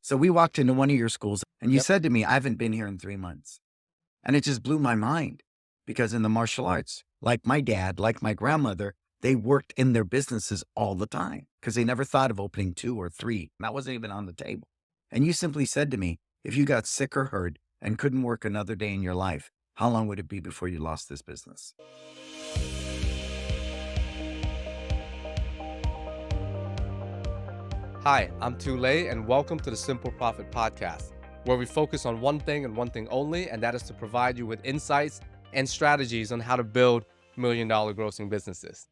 So we walked into one of your schools and you Yep. said to me, I haven't been here in 3 months. And it just blew my mind because in the martial arts, like my dad, like my grandmother, they worked in their businesses all the time because they never thought of opening 2 or 3. That wasn't even on the table. And you simply said to me, if you got sick or hurt and couldn't work another day in your life, how long would it be before you lost this business? Hi, I'm Tulay, and welcome to the Simple Profit Podcast, where we focus on one thing and one thing only, and that is to provide you with insights and strategies on how to build million-dollar grossing businesses.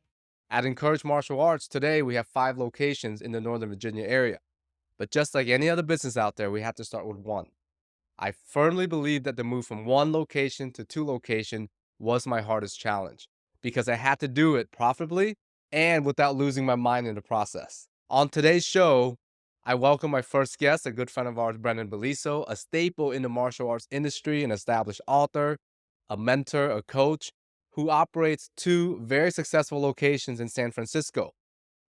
At Encourage Martial Arts, today we have 5 locations in the Northern Virginia area. But just like any other business out there, we have to start with one. I firmly believe that the move from one location to 2 locations was my hardest challenge because I had to do it profitably and without losing my mind in the process. On today's show, I welcome my first guest, a good friend of ours, Brannon Beliso, a staple in the martial arts industry, an established author, a mentor, a coach, who operates 2 very successful locations in San Francisco,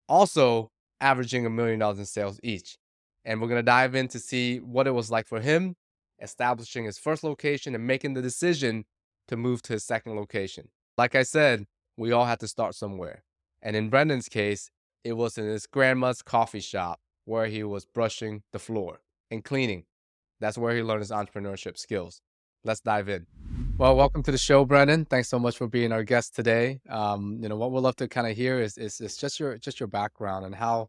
also averaging $1 million in sales each. And we're going to dive in to see what it was like for him establishing his first location and making the decision to move to his second location. Like I said, we all had to start somewhere. And in Brendan's case, it was in his grandma's coffee shop where he was brushing the floor and cleaning. That's where he learned his entrepreneurship skills. Let's dive in. Well, welcome to the show, Brendan. Thanks so much for being our guest today. What we'd love to kind of hear is just your background and how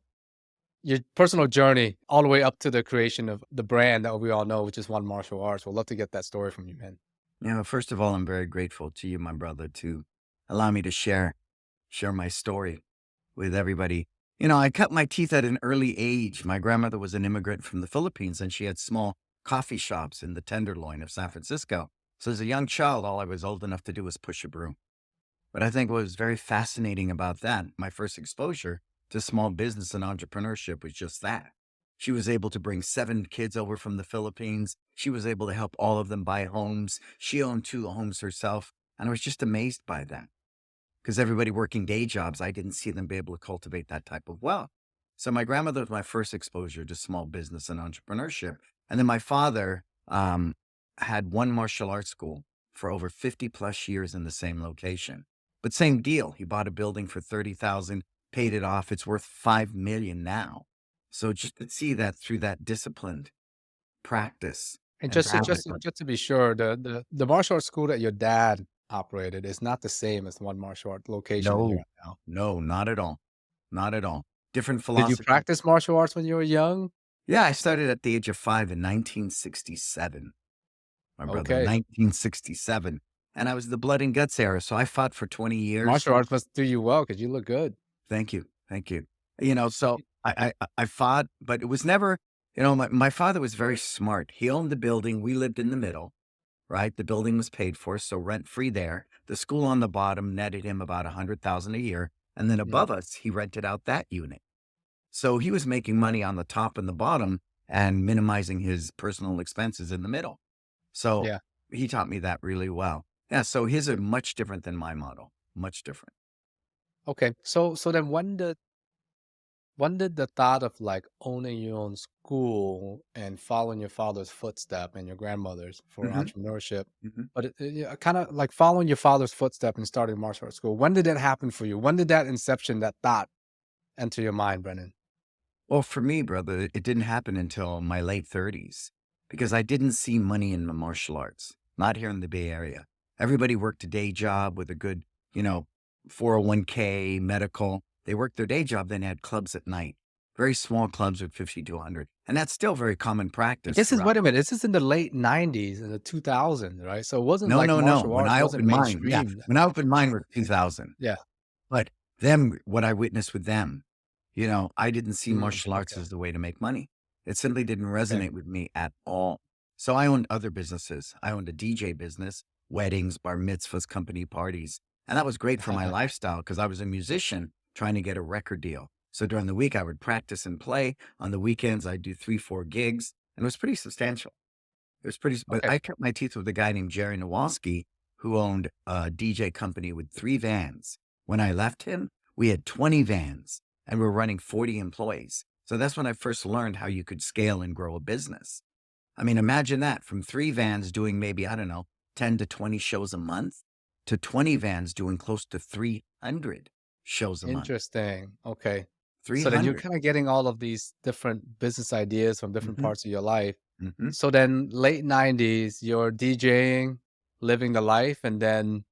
your personal journey all the way up to the creation of the brand that we all know, which is One Martial Arts. We'd love to get that story from you, man. First of all, I'm very grateful to you, my brother, to allow me to share my story with everybody. I cut my teeth at an early age. My grandmother was an immigrant from the Philippines, and she had small coffee shops in the Tenderloin of San Francisco. So as a young child, all I was old enough to do was push a broom. But I think what was very fascinating about that, my first exposure to small business and entrepreneurship was just that. She was able to bring 7 kids over from the Philippines. She was able to help all of them buy homes. She owned 2 homes herself. And I was just amazed by that because everybody working day jobs, I didn't see them be able to cultivate that type of wealth. So my grandmother was my first exposure to small business and entrepreneurship. And then my father had one martial arts school for over 50 plus years in the same location. But same deal. He bought a building for 30,000, paid it off. It's worth 5 million now. So just to see that through that disciplined practice And and just to be sure, the martial arts school that your dad operated is not the same as the One Martial Art location that you're no, at now. no, not at all. Not at all. Different Did you philosophy. practice martial arts when you were young? Yeah, I started at the age of 5 in 1967. My brother, Okay. 1967. And I was the blood and guts era. So I fought for 20 years. Martial arts must do you well because you look good. Thank you. Thank you. So I fought, but it was never, my father was very smart. He owned the building. We lived in the middle, right? The building was paid for, so rent free there. The school on the bottom netted him about 100,000 a year. And then Mhm. above us, he rented out that unit. So he was making money on the top and the bottom and minimizing his personal expenses in the middle. So Yeah. he taught me that really well. Yeah. So his are much different than my model, much different. Okay. So then when did the thought of like owning your own school and following your father's footstep and your grandmother's for hmm entrepreneurship, hmm but yeah, kind of like following your father's footstep and starting martial arts school, when did that happen for you? When did that inception, that thought enter your mind, Brennan? Well, for me, brother, it didn't happen until my late 30s because I didn't see money in the martial arts, not here in the Bay Area. Everybody worked a day job with a good, you know, 401k, medical. They worked their day job, then had clubs at night, very small clubs with 50 to 100. And that's still very common practice This is throughout. wait a minute. This is in the late '90s and the 2000s, right? So it wasn't No, like no, no. martial When arts I wasn't opened mine, yeah, mainstream. when I opened mine was 2000. Yeah. But what I witnessed with them, I didn't see martial arts Okay. as the way to make money. It simply didn't Okay. resonate with me at all. So I owned other businesses. I owned a DJ business, weddings, bar mitzvahs, company parties. And that was great for my lifestyle because I was a musician trying to get a record deal. So during the week, I would practice and play. On the weekends, I'd do 3, 4 gigs. And it was pretty substantial. But Okay. I cut my teeth with a guy named Jerry Nowalski who owned a DJ company with 3 vans. When I left him, we had 20 vans and we're running 40 employees. So that's when I first learned how you could scale and grow a business. I mean, imagine that from 3 vans doing maybe, I don't know, 10 to 20 shows a month to 20 vans doing close to 300 shows a month. Interesting. Okay. So then you're 300. kind of getting all of these different business ideas from different Hmm. parts of your life. Hmm. So then late 90s, you're DJing, living the life, and then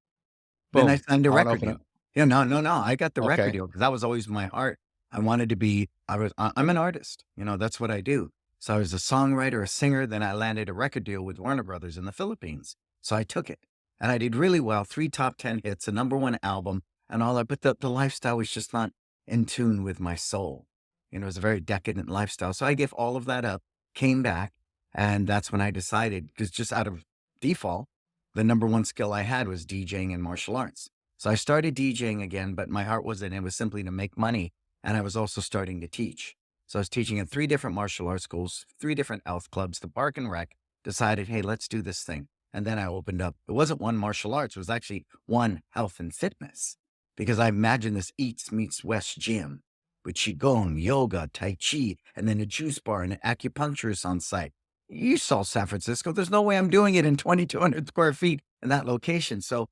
Then I boom, signed a I want to record open deal. up. Yeah, no, no, no. I got the record Okay. deal because that was always my heart. I wanted to be, I'm an artist. That's what I do. So I was a songwriter, a singer. Then I landed a record deal with Warner Brothers in the Philippines. So I took it and I did really well. 3 top 10 hits, a #1 album and all that. But the lifestyle was just not in tune with my soul. It was a very decadent lifestyle. So I gave all of that up, came back. And that's when I decided, because just out of default, the #1 skill I had was DJing and martial arts. So I started DJing again, but my heart wasn't. It was simply to make money. And I was also starting to teach. So I was teaching at 3 different martial arts schools, 3 different health clubs, the Park and Rec, decided, hey, let's do this thing. And then I opened up. It wasn't one martial arts. It was actually one health and fitness because I imagined this Eats Meets West gym with Qigong, yoga, Tai Chi, and then a juice bar and an acupuncturist on site. You saw San Francisco. There's no way I'm doing it in 2,200 square feet in that location. So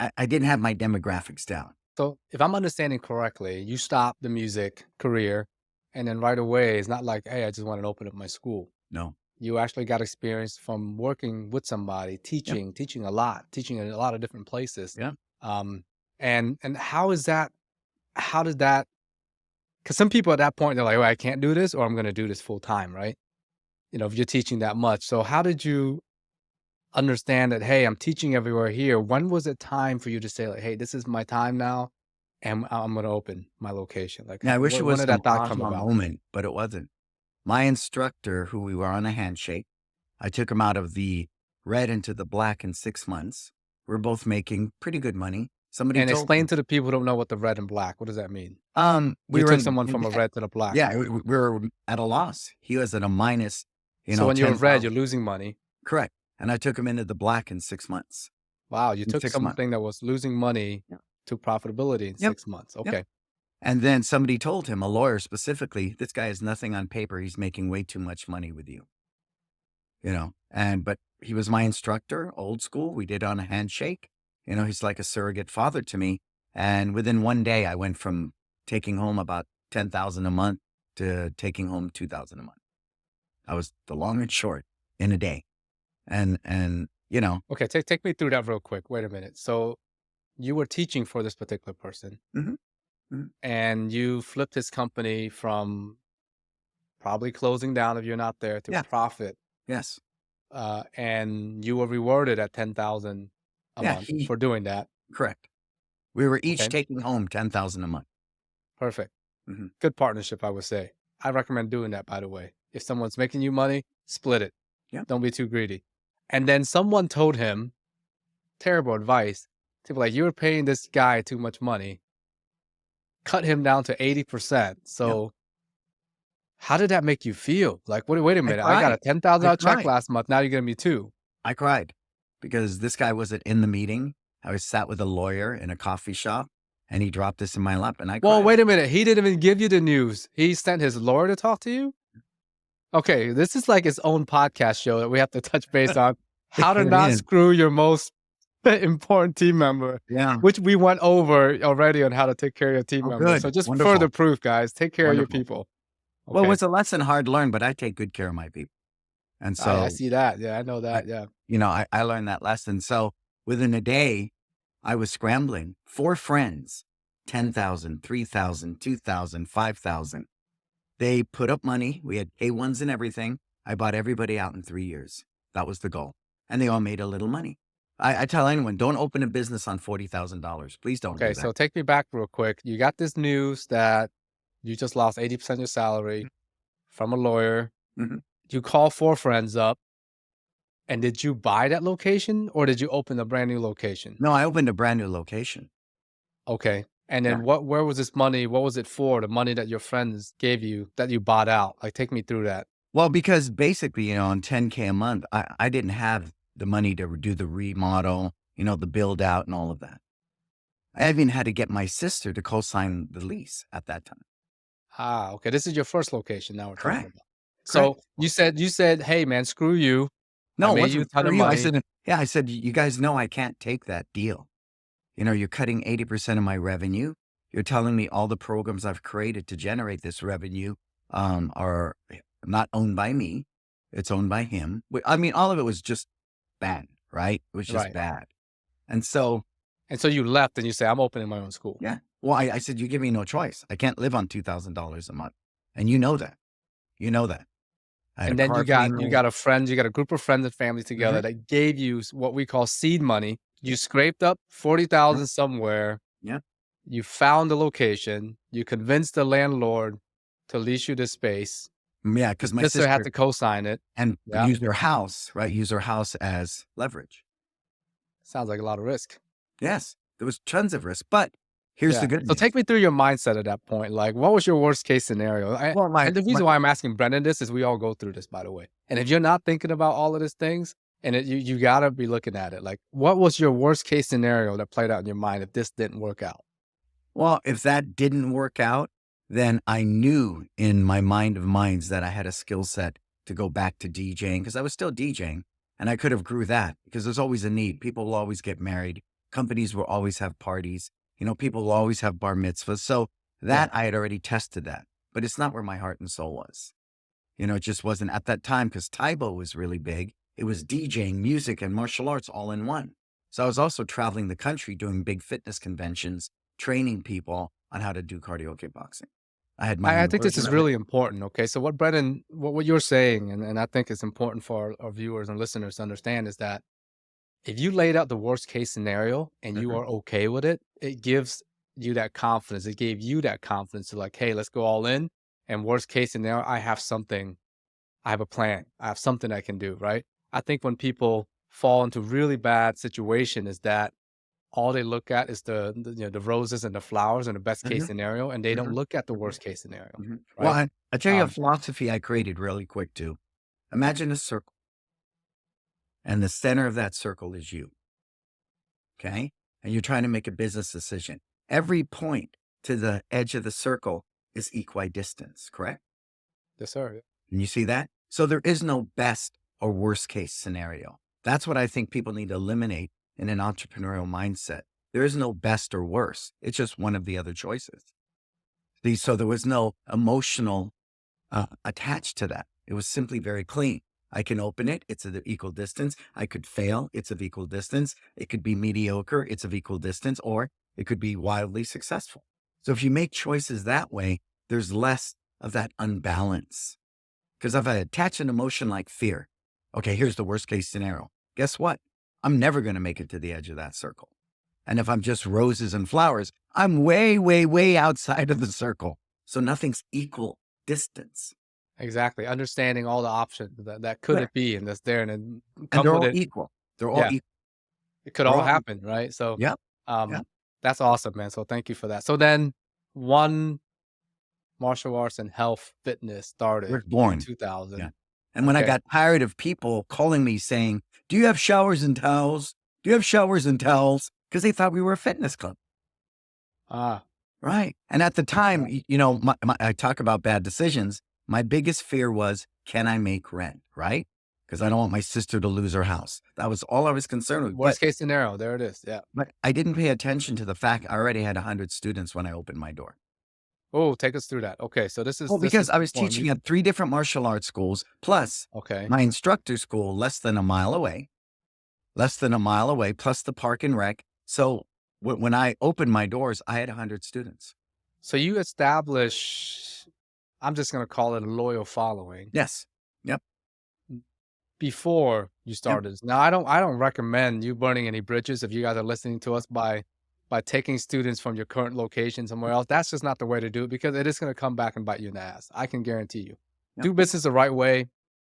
I didn't have my demographics down. So if I'm understanding correctly, you stopped the music career and then right away, it's not like, hey, I just want to open up my school. No. You actually got experience from working with somebody, Yep. teaching a lot, teaching in a lot of different places. Yeah. Um, and how is that? How does that? Because some people at that point they're like, "Oh, I can't do this, or I'm going to do this full time," right? If you're teaching that much. So how did you understand that? Hey, I'm teaching everywhere here. When was it time for you to say like, "Hey, this is my time now, and I'm going to open my location"? Like, Yeah, I wish it when was did some that thought come aha about? moment, but it wasn't. My instructor, who we were on a handshake, I took him out of the red into the black in 6 months. We're both making pretty good money. Somebody And told explain me, to the people who don't know what the red and black. What does that mean? we You were took someone in from a debt. red to the black. Yeah, we were at a loss. He was at a minus, So when you're red, 10,000. you're losing money. Correct. And I took him into the black in 6 months. Wow, you In took 6 months. something that was losing money Yep. to profitability in Yep. 6 months. Yep. Okay. And then somebody told him, a lawyer specifically, this guy has nothing on paper. He's making way too much money with you. But he was my instructor, old school. We did on a handshake. He's like a surrogate father to me. And within one day, I went from taking home about 10,000 a month to taking home 2,000 a month. I was the long and short in a day. And Okay, take me through that real quick. Wait a minute. So you were teaching for this particular person mhm, mhm. and you flipped his company from probably closing down if you're not there to Yeah. profit. Yes. And you were rewarded at 10,000 a Yeah. month for doing that. Correct. We were each Okay. taking home 10,000 a month. Perfect. Mhm. Good partnership, I would say. I recommend doing that, by the way. If someone's making you money, split it. Yeah. Don't be too greedy. And then someone told him, terrible advice, to be like, you're paying this guy too much money. Cut him down to 80%. Yep. So how did that make you feel? Like, wait a I minute. I got a cried. I $10,000 check cried. last month. Now you're giving me two. I cried because this guy wasn't in the meeting. I was sat with a lawyer in a coffee shop and he dropped this in my lap and I Well, cried. wait a minute. He didn't even give you the news. He sent his lawyer to talk to you? Okay, this is like its own podcast show that we have to touch base on. How to It not is. screw your most important team member, Yeah. which we went over already on how to take care of your team Oh, members. good. So just Wonderful. further proof, guys, take care of your Wonderful. people. Well, it Okay. was a lesson hard learned, but I take good care of my people. And I so, see that. Yeah, I know that. Yeah. I learned that lesson. So within a day, I was scrambling. 4 friends, 10,000, 3,000, 2,000, 5,000. They put up money. We had K1s and everything. I bought everybody out in 3 years. That was the goal. And they all made a little money. I tell anyone, don't open a business on $40,000. Please don't Okay, do so that. take me back real quick. You got this news that you just lost 80% of your salary from a lawyer. Mhm. You call 4 friends up. And did you buy that location or did you open a brand new location? No, I opened a brand new location. Okay. And Yeah. then where was this money? What was it for? The money that your friends gave you that you bought out? Like, take me through that. Well, because basically, on 10K a month, I didn't have the money to do the remodel, the build out and all of that. I even had to get my sister to co-sign the lease at that time. Okay. This is your first location now we're talking Correct. about. Correct. So you said, hey man, screw you. I No, it made you a wasn't ton for of you. I money. said, yeah, I said, you guys know I can't take that deal. You're cutting 80% of my revenue. You're telling me all the programs I've created to generate this revenue are not owned by me. It's owned by him. I mean, all of it was just bad, right? It was just Right. bad. And so, And so you left and you say, I'm opening my own school. yeah, well, I said, you give me no choice. I can't live on $2,000 a month. And you know that. You know that. I had a And then car you payment. got you got a group of friends and family together Mhm. that gave you what we call seed money. You scraped up 40,000 somewhere. Yeah. You found the location. You convinced the landlord to lease you the space. Yeah. Your Because my sister had sister to co-sign it. and Yeah. use their house, right? Use their house as leverage. Sounds like a lot of risk. Yes, there was tons of risk, but here's the Yeah. good So news. take me through your mindset at that point. Like, what was your worst case scenario? Well, And the reason why I'm asking Brendan this is we all go through this, by the way. And if you're not thinking about all of these things, and you gotta be looking at it. Like, what was your worst case scenario that played out in your mind if this didn't work out? well, if that didn't work out, then I knew in my mind of minds that I had a skill set to go back to DJing because I was still DJing and I could have grew that because there's always a need. People will always get married. Companies will always have parties. People will always have bar mitzvahs. So Yeah. that I had already tested that, but it's not where my heart and soul was. It just wasn't at that time because Taibo was really big. It was DJing, music, and martial arts all in one. So I was also traveling the country doing big fitness conventions, training people on how to do cardio kickboxing. I had my I own think this version is of it. really important. Okay. So what Brendan, what you're saying, and I think it's important for our viewers and listeners to understand is that if you laid out the worst case scenario and you Mhm. are okay with it, it gives you that confidence. It gave you that confidence to like, hey, let's go all in. And worst case scenario, I have something, I have a plan, I have something I can do, right? I think when people fall into really bad situation is that all they look at is the roses and the flowers and the best case Mhm. scenario, and they don't Mhm. look at the Mhm. worst case scenario, Mhm. Well, right? I tell you a Um, philosophy I created really quick too. Imagine a circle, and the center of that circle is you. Okay. And you're trying to make a business decision. Every point to the edge of the circle is equidistance, correct? yes, sir. And you see that? So there is no best or worst case scenario. That's what I think people need to eliminate in an entrepreneurial mindset. There is no best or worst. It's just one of the other choices. So there was no emotional attached to that. It was simply very clean. I can open it. It's of equal distance. I could fail. It's of equal distance. It could be mediocre. It's of equal distance, or it could be wildly successful. So if you make choices that way, there's less of that unbalance. Because if I attach an emotion like fear, okay, here's the worst case scenario. Guess what? I'm never going to make it to the edge of that circle. And if I'm just roses and flowers, I'm way, way, way outside of the circle. So nothing's equal distance. Exactly. Understanding all the options that could Right. it be and that's there and then And come they're with all it. equal. They're all Yeah. equal. It could They're all all equal. happen, right? So, Yep. Yep. that's awesome, man. So thank you for that. So then one martial arts and health fitness started We're in born. Yeah. 2000. And when I Okay. got tired of people calling me saying, do you have showers and towels? Do you have showers and towels? Because they thought we were a fitness club. Ah, Right. And at the time, yeah. I talk about bad decisions. My biggest fear was, can I make rent? Right. Because I don't want my sister to lose her house. That was all I was concerned with. Worst case scenario. There it is. Yeah. But I didn't pay attention to the fact I already had 100 students when I opened my door. Oh, take us through that. Okay. So Well, this because is I was important. teaching at 3 different martial arts schools, plus Okay. my instructor school less than a mile away, plus the park and rec. So when I opened my doors, I had 100 students. So you establish, I'm just going to call it a loyal following Yes. Yep. before you Yep. started this. Now, I don't recommend you burning any bridges if you guys are listening to us by taking students from your current location somewhere else. That's just not the way to do it because it is going to come back and bite you in the ass. I can guarantee you. Yep. Do business the right way,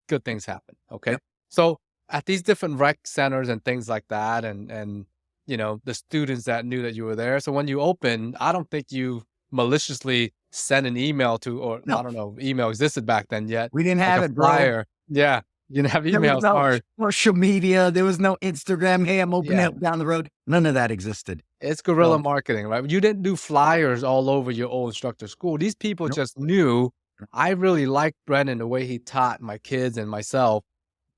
good things happen. Okay. Yep. So at these different rec centers and things like that, and the students that knew that you were there. So when you opened, I don't think you maliciously sent an email to, or I No, don't know, email existed back then yet, we didn't like have a it, bro. flyer. Yeah. You didn't have There was emails. no Sorry. social media. There was no Instagram. Hey, I'm opening Yeah. up down the road. None of that existed. It's guerrilla So, marketing, right? You didn't do flyers all over your old instructor school. These people nope. just knew, I really like Brennan, the way he taught my kids and myself.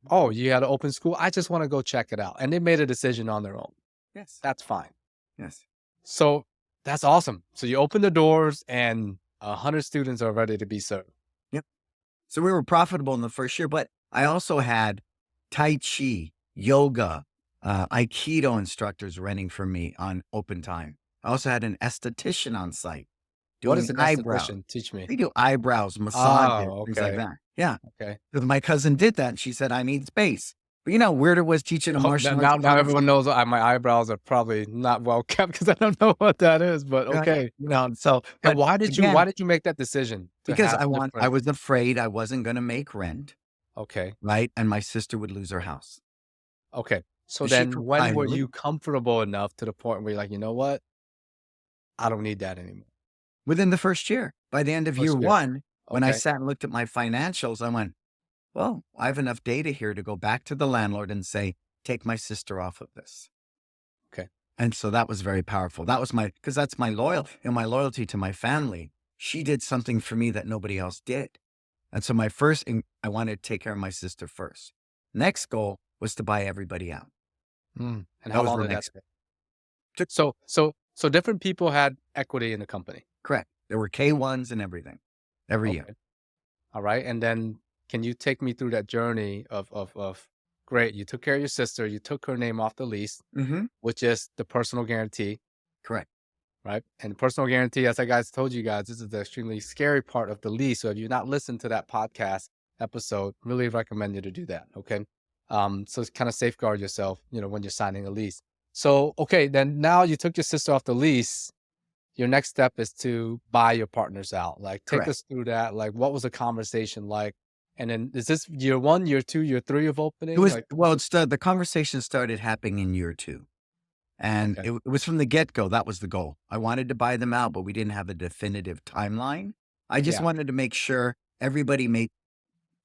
Oh, you had an open school? I just want to go check it out. And they made a decision on their own. Yes. That's fine. Yes. So that's awesome. So you open the doors and 100 students are ready to be served. Yep. So we were profitable in the first year, but I also had Tai Chi, yoga, Aikido instructors renting for me on open time. I also had an esthetician on site What is doing an eyebrows. esthetician? Teach me. They do eyebrows, massages, Oh, things like okay. that. Yeah. Okay. 'Cause my cousin did that and she said, I need space. But weird it was teaching a Oh, martial arts now class. everyone knows my eyebrows are probably not well kept because I don't know what that is, but Right. okay. So, And but why again, did you make that decision to because have I different? was afraid I wasn't going to make rent, Okay. right? And my sister would lose her house. Okay. So She then when were provided you comfortable enough to the point where you're like, you know what? I don't need that anymore. within the first year. By the end of year First year. one, when I Okay. sat and looked at my financials, I went, well, I have enough data here to go back to the landlord and say, take my sister off of this. Okay. And so that was very powerful. That was because that's my my loyalty to my family. She did something for me that nobody else did. And so I wanted to take care of my sister first. Next goal was to buy everybody out. And That how was long the did that next. take? Took So different people had equity in the company. Correct. There were K1s and everything every year. Okay. All right. And then can you take me through that journey of great, you took care of your sister, you took her name off the lease, Mm-hmm. which is the personal guarantee, Correct. right? And the personal guarantee, as I guys told you guys, this is the extremely scary part of the lease. So if you've not listened to that podcast episode, really recommend you to do that. Okay. So kind of safeguard yourself, when you're signing a lease. So, okay, then now you took your sister off the lease. Your next step is to buy your partners out. Like, take Correct. us through that. Like, what was the conversation like? And then is this year 1, year 2, year 3 of It opening? was, Like, well, the conversation started happening in year two. And okay. it was from the get-go. That was the goal. I wanted to buy them out, but we didn't have a definitive timeline. I just Yeah. wanted to make sure everybody made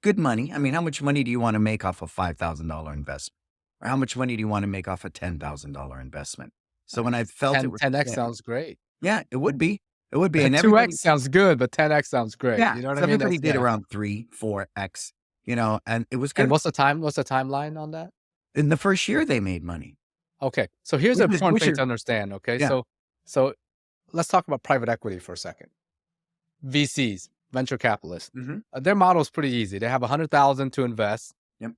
good money. I mean, how much money do you want to make off a $5,000 investment? Or how much money do you want to make off a $10,000 investment? So when I felt it 10, was 10x fair, sounds great. yeah, it would be. It would be. And 2x everybody, sounds good, but 10x sounds great. yeah. You know what I So mean? everybody That's did yeah. around 3, 4x, and it was And good. what's the timeline on that? In the first year, they made money. Okay. So here's an important Which thing is, to understand. Okay. yeah. So let's talk about private equity for a second. VCs, venture capitalists. Mm-hmm. Their model is pretty easy. They have 100,000 to invest. Yep.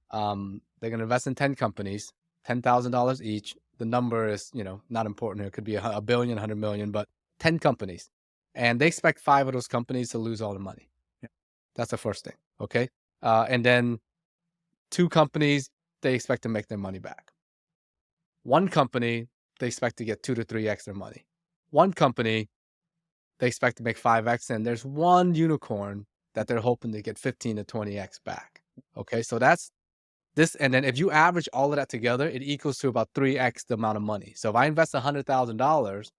They're going to invest in 10 companies, $10,000 each. The number is, not important here. It could be a billion, 100 million, but 10 companies. And they expect 5 of those companies to lose all the money. Yep. That's the first thing. Okay. And then 2 companies, they expect to make their money back. 1 company, they expect to get 2 to 3x their money. 1 company, they expect to make 5x. And there's 1 unicorn that they're hoping to get 15 to 20x back. Okay. So that's this. And then if you average all of that together, it equals to about 3x the amount of money. So if I invest $100,000,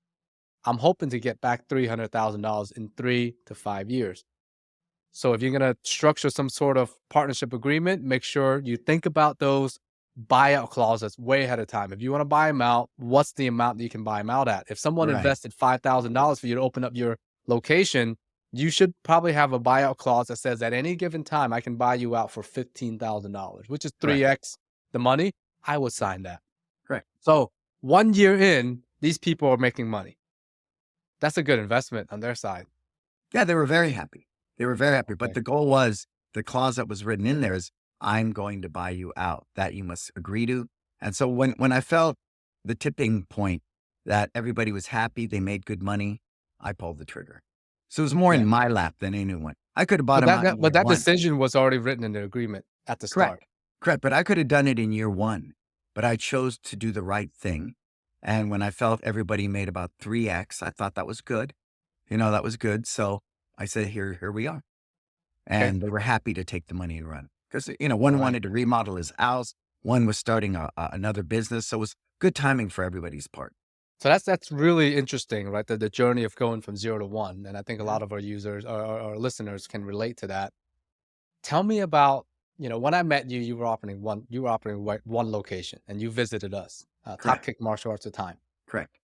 I'm hoping to get back $300,000 in 3 to 5 years. So if you're going to structure some sort of partnership agreement, make sure you think about those buyout clauses way ahead of time. If you want to buy them out, what's the amount that you can buy them out at? If someone Right. invested $5,000 for you to open up your location, you should probably have a buyout clause that says at any given time, I can buy you out for $15,000, which is Correct. 3x the money. I would sign that. Correct. So 1 year in, these people are making money. That's a good investment on their side. Yeah, they were very happy. They were very happy. But Okay. the goal was, the clause that was written in there is, I'm going to buy you out. That you must agree to. And so when I felt the tipping point that everybody was happy, they made good money, I pulled the trigger. So it was more Yeah. in my lap than anyone. I could have bought But them out in year that one. decision was already written in the agreement at the start. Correct. Correct. But I could have done it in year one. But I chose to do the right thing. And when I felt everybody made about 3x, I thought that was good. That was good. So I said, here we are. Okay. And they were happy to take the money and run. Because, one All right. wanted to remodel his house. One was starting another business. So it was good timing for everybody's part. So that's really interesting, right? The journey of going from 0 to 1. And I think a lot of our users or our listeners can relate to that. Tell me about, when I met you, you were operating one location and you visited us, Top Correct. Kick Martial Arts at the time. Correct.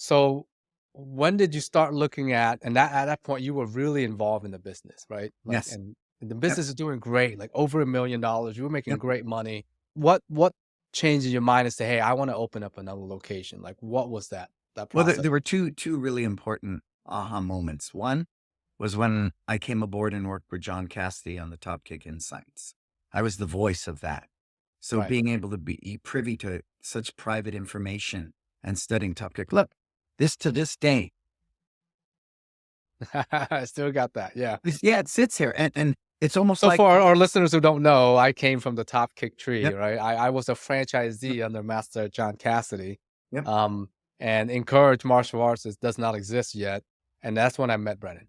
So when did you start looking and at that point you were really involved in the business, right? Like, Yes. and the Yep. business is doing great, like over $1 million. You were making Yep. great money. What changed in your mind to say, hey, I want to open up another location? Like, what was that Well, process? there were two really important aha moments. One was when I came aboard and worked with John Cassidy on the Top Kick Insights. I was the voice of that. So Right. being able to be privy to such private information and studying Top Kick. Look, this to this day, I still got that. Yeah. yeah, it sits here and it's almost So like, for our listeners who don't know, I came from the Top Kick tree, yep, right? I was a yep, franchisee under Master John Cassidy. yep. Um, and Encourage Martial Arts does not exist yet. And that's when I met Brennan.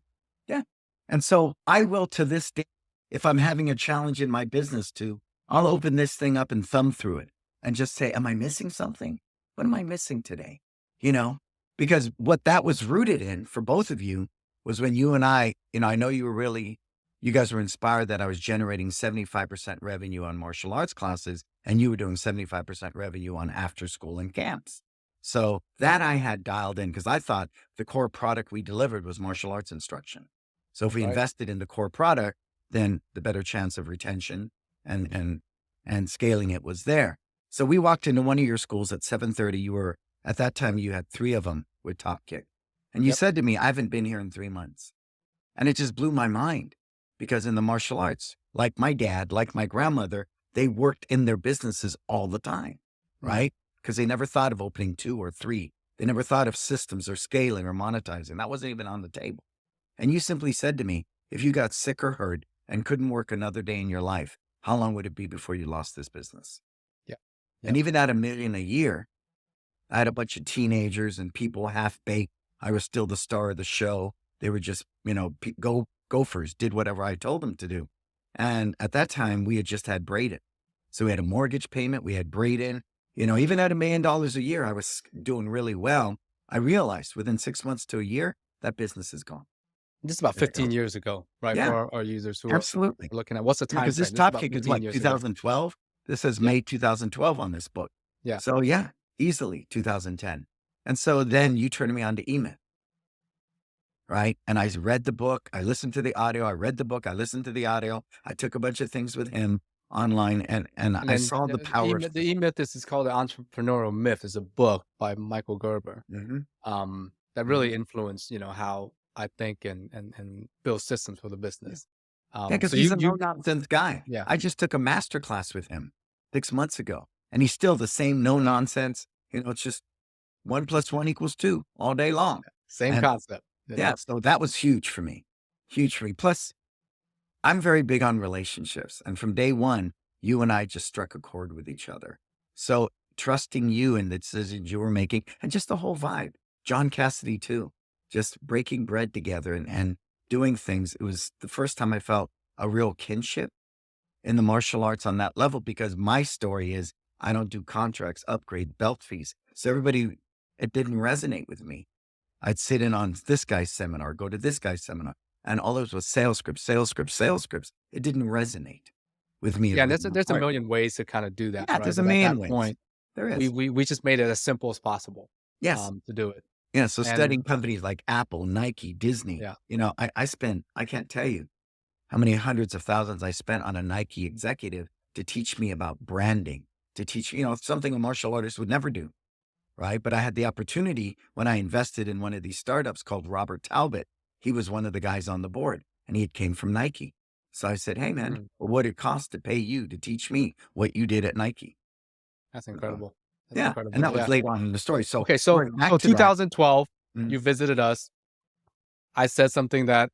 Yeah. And so I will to this day, if I'm having a challenge in my business too, I'll open this thing up and thumb through it and just say, am I missing something? What am I missing today? You know, because what that was rooted in for both of you was when you and I know you guys were inspired that I was generating 75% revenue on martial arts classes and you were doing 75% revenue on after school and camps. So that I had dialed in because I thought the core product we delivered was martial arts instruction. So if we Right. invested in the core product, then the better chance of retention and and scaling it was there. So we walked into one of your schools at 7:30. You were at that time you had 3 of them with Top Kick. And you Yep. said to me, I haven't been here in 3 months. And it just blew my mind because in the martial arts, like my dad, like my grandmother, they worked in their businesses all the time, Mm. right? Because they never thought of opening 2 or 3. They never thought of systems or scaling or monetizing. That wasn't even on the table. And you simply said to me, if you got sick or hurt and couldn't work another day in your life, how long would it be before you lost this business? Yeah. And Yep. even at $1 million a year, I had a bunch of teenagers and people half baked. I was still the star of the show. They were just, gophers, did whatever I told them to do. And at that time, we had just had Braden. So we had a mortgage payment. We had Braden. Even at $1 million a year, I was doing really well. I realized within 6 months to a year, that business is gone. This is about It's 15 gone. years ago, right? Yeah, For our users who are absolutely. looking at what's the Yeah, time because this frame? This is Top about Kick is 15 what, years ago. 2012? This says Yep. May 2012 on this book. Yeah. So yeah, easily 2010. And so then you turned me on to email, right? And I read the book. I listened to the audio. I read the book. I listened to the audio. I took a bunch of things with him online and And I then saw the power of The E-Myth is called The Entrepreneurial Myth. Is a book by Michael Gerber Mhm, that mhm. really influenced, how I think and build systems for the Yeah. business. Yeah, because So he's a you no-nonsense guy. yeah, I just took a master class with him 6 months ago, and he's still the same no-nonsense. It's just 1 plus 1 equals 2 all day long. same And concept. yeah, Yep. so that was huge for me. Huge for me. Plus, I'm very big on relationships. And from day one, you and I just struck a chord with each other. So trusting you in the decisions you were making and just the whole vibe. John Cassidy, too, just breaking bread together and doing things. It was the first time I felt a real kinship in the martial arts on that level because my story is I don't do contracts, upgrade, belt fees. So it didn't resonate with me. I'd sit in on this guy's seminar, go to this guy's seminar, and all those was sales scripts, sales scripts, sales scripts. It didn't resonate with me. It Yeah, and ripped my there's a heart. million ways to kind of do that, Yeah, right? there's a But at million that ways. point, There is. we just made it as simple as possible Yes. to do it. Yeah. So And studying companies like Apple, Nike, Disney, yeah, I can't tell you how many hundreds of thousands I spent on a Nike executive to teach me about branding, to teach, something a martial artist would never do. Right. But I had the opportunity when I invested in one of these startups called Robert Talbot. He was one of the guys on the board and he had came from Nike. So I said, hey, man, mm, well, what did it cost to pay you to teach me what you did at Nike? that's Uh, incredible. That's yeah. And incredible. that was Yeah. later on in the story. So Okay, going back so to that. 2012, mm, you visited us. I said something that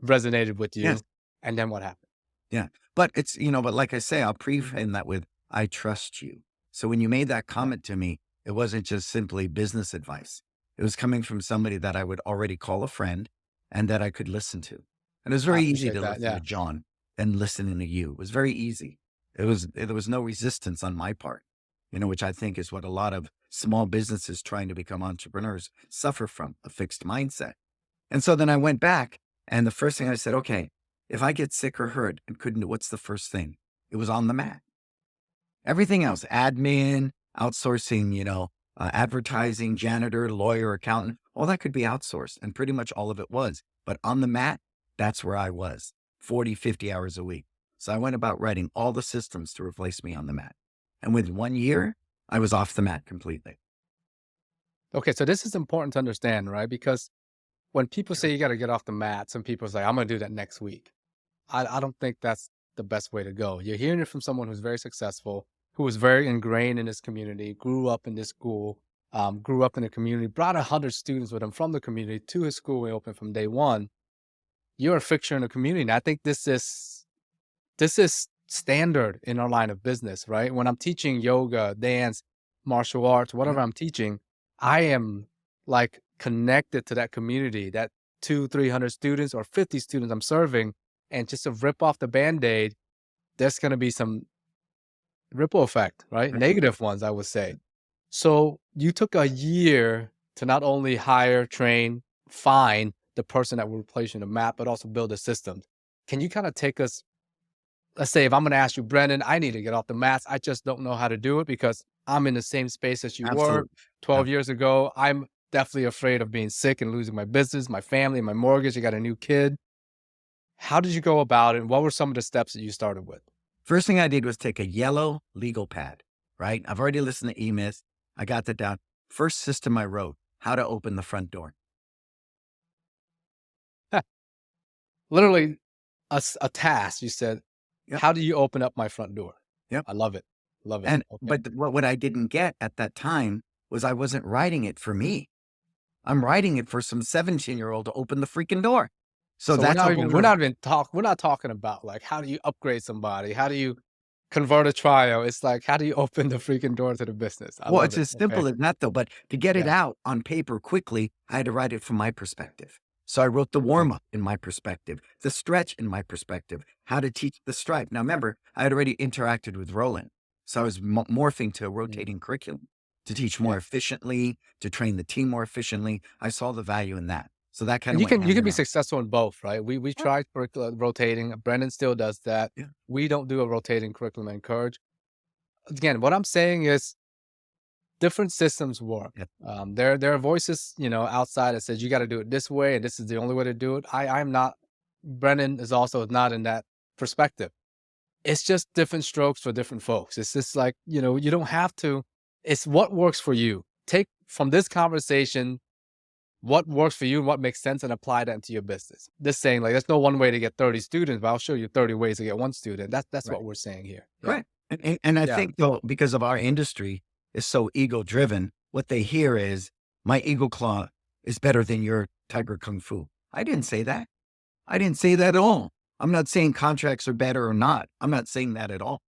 resonated with yes. you, and then what happened? Yeah. But but like I say, I'll preframe that with, I trust you. So when you made that Yeah, comment to me, it wasn't just simply business advice. It was coming from somebody that I would already call a friend and that I could listen to. And it was I very easy appreciate to that. listen Yeah. to John and listening to you. It was very easy. There was no resistance on my part, which I think is what a lot of small businesses trying to become entrepreneurs suffer from, a fixed mindset. And so then I went back and the first thing I said, okay, if I get sick or hurt and couldn't do, what's the first thing? It was on the mat. Everything else, admin, outsourcing, advertising, janitor, lawyer, accountant, all that could be outsourced. And pretty much all of it was. But on the mat, that's where I was 40, 50 hours a week. So I went about writing all the systems to replace me on the mat. And within 1 year, I was off the mat completely. Okay, so this is important to understand, right? Because when people say you got to get off the mat, some people say, I'm going to do that next week. I don't think that's the best way to go. You're hearing it from someone who's very successful, who was very ingrained in this community, grew up in this school, grew up in the community, brought 100 students with him from the community to his school when it opened from day one. You're a fixture in the community. And I think this is standard in our line of business, right? When I'm teaching yoga, dance, martial arts, whatever I'm teaching, I am like connected to that community, that 200-300 students or 50 students I'm serving. And just to rip off the Band-Aid, there's going to be some ripple effect, right? Right. Negative ones, I would say. So you took a year to not only hire, train, find the person that will replace you in the map, but also build the systems. Can you kind of take us, let's say if I'm going to ask you, Brennan, I need to get off the mats. I just don't know how to do it because I'm in the same space as you were Absolutely. 12 years ago. I'm definitely afraid of being sick and losing my business, my family, my mortgage. I got a new kid. How did you go about it? And what were some of the steps that you started with? First thing I did was take a yellow legal pad, right? I've already listened to E-Myth. I got that down. First system I wrote, how to open the front door. Literally a task. You said, Yep. how do you open up my front door? Yep. I love it. Love it. And, Okay. but what I didn't get at that time was I wasn't writing it for me. I'm writing it for some 17-year-old to open the freaking door. So So that's a whole we're nother- not even we're not talking about like, how do you upgrade somebody? How do you convert a trial? It's like, how do you open the freaking door to the business? I Well, love it's it. as simple Okay. as that though, but to get it Yeah. out on paper quickly, I had to write it from my perspective. So I wrote the warm up in my perspective, the stretch in my perspective, how to teach the stripe. Now remember, I had already interacted with Roland. So I was morphing to a rotating curriculum to teach more Yeah. efficiently, to train the team more efficiently. I saw the value in that. So that kind And of you went can hand in be hand. successful in both, right? We Yeah. tried rotating. Brendan still does that. Yeah. We don't do a rotating curriculum at Encourage. Again, what I'm saying is different systems work. Yep. There are voices, outside that says you got to do it this way and this is the only way to do it. I'm not. Brennan is also not in that perspective. It's just different strokes for different folks. It's just like, you don't have to. It's what works for you. Take from this conversation what works for you and what makes sense and apply that into your business. This saying like there's no one way to get 30 students, but I'll show you 30 ways to get one student. That's Right. what we're saying here. Yeah. Right. And I Yeah. think though, because of our industry is so ego driven, what they hear is my eagle claw is better than your tiger kung fu. I didn't say that. I didn't say that at all. I'm not saying contracts are better or not. I'm not saying that at all.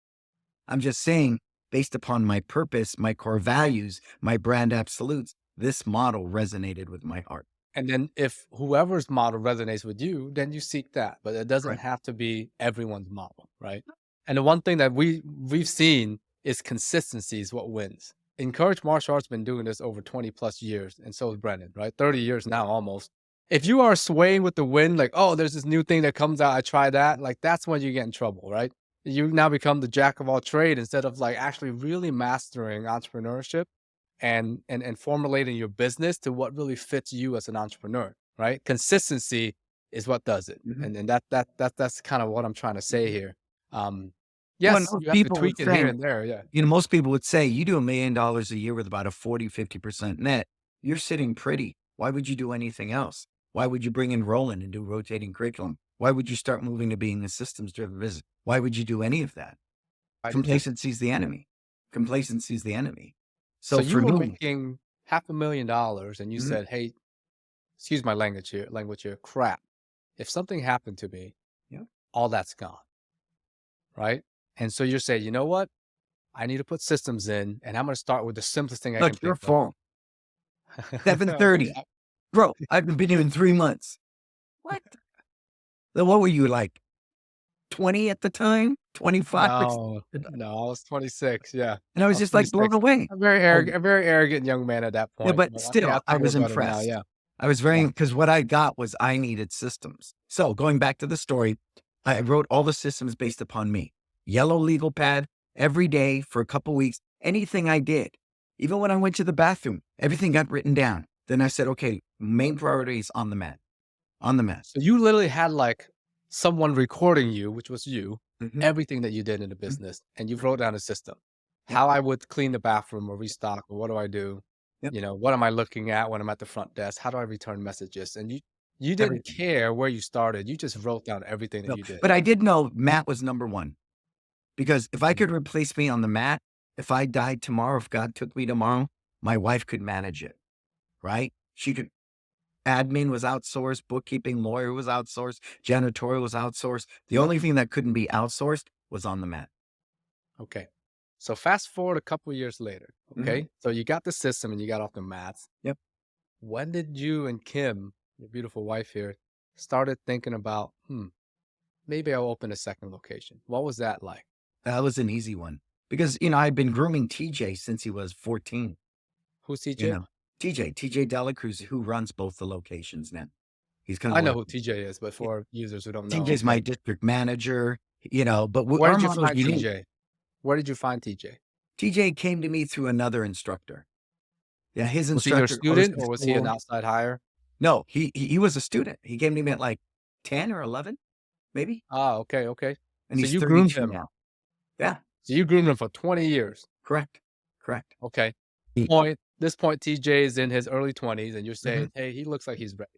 I'm just saying based upon my purpose, my core values, my brand absolutes, this model resonated with my heart. And then if whoever's model resonates with you, then you seek that. But it doesn't Correct. have to be everyone's model, right? And the one thing that we've seen is consistency is what wins. Encourage Martial Arts been doing this over 20 plus years, and so is Brendan, right? 30 years now almost. If you are swaying with the wind, like, oh, there's this new thing that comes out, I try that, like that's when you get in trouble, right? You now become the jack of all trade instead of like actually really mastering entrepreneurship and formulating your business to what really fits you as an entrepreneur, right? Consistency is what does it. Mhm. And that's kind of what I'm trying to say here. Well, Yes, most you have to people would tweak it here say, and there. Yeah. most people would say you do $1 million a year with about a 40, 50% net. You're sitting pretty. Why would you do anything else? Why would you bring in Roland and do rotating curriculum? Why would you start moving to being a systems driven business? Why would you do any of that? I- Complacency is the enemy. Complacency is the enemy. So So you for were me, making $500,000 and you Mhm. said, hey, excuse my language here, crap. If something happened to me, Yeah. all that's gone. Right. And so you're saying, you know what? I need to put systems in and I'm going to start with the simplest thing I can look, your think of. fault. Okay, 7:30. Bro, I've been here in 3 months. What? Then what were you like 20 at the time? 25? No, I was 26. Yeah. And I I was was just like blown 26. away. A very arrogant young man at that Yeah, point. but But I still, I feel was better now. impressed. Yeah. I was Yeah. because what I got was I needed systems. So going back to the story, I wrote all the systems based upon me. Yellow legal pad every day for a couple weeks. Anything I did, Even when I went to the bathroom, everything got written down. Then I said, okay, main priorities on the mat, on the mat. So you literally had like someone recording you, which was you, Mhm. everything that you did in the Mhm. business, and you wrote down a system. Yep. How I would clean the bathroom or restock, or what do I do? Yep. What am I looking at when I'm at the front desk? How do I return messages? And you didn't Everything. care where you started. You just wrote down everything that No, you did. but I did know Matt was number one, because if I Mm. could replace me on the mat, if I died tomorrow, if God took me tomorrow, my wife could manage it, right? She could. Admin was outsourced, bookkeeping, lawyer was outsourced, janitorial was outsourced. The only thing that couldn't be outsourced was on the mat. Okay. So fast forward a couple years later. Mhm. Okay. So you got the system and you got off the mats. Yep. When did you and Kim, your beautiful wife here, started thinking about, maybe I'll open a second location? What was that like? That was an easy one because, I'd been grooming TJ since he was 14, Who's you TJ? know. TJ Dela Cruz, who runs both the locations now. He's kind I of know like, who TJ is, but yeah, for users who don't know, TJ's my okay. district manager, but Where our did you model is find unique. TJ? Where did you find TJ? TJ came to me through another instructor. Yeah, his Was he your instructor goes student to or was he an school. outside hire? No, he was a student. He came to me at like 10 or 11, maybe, Ah, okay, okay. and So he's you groomed 32 him. now. Yeah, So you groomed him for 20 years. correct, correct. Okay. He This point, TJ is in his early 20s, and you're Mhm. saying, hey, he looks like he's ready.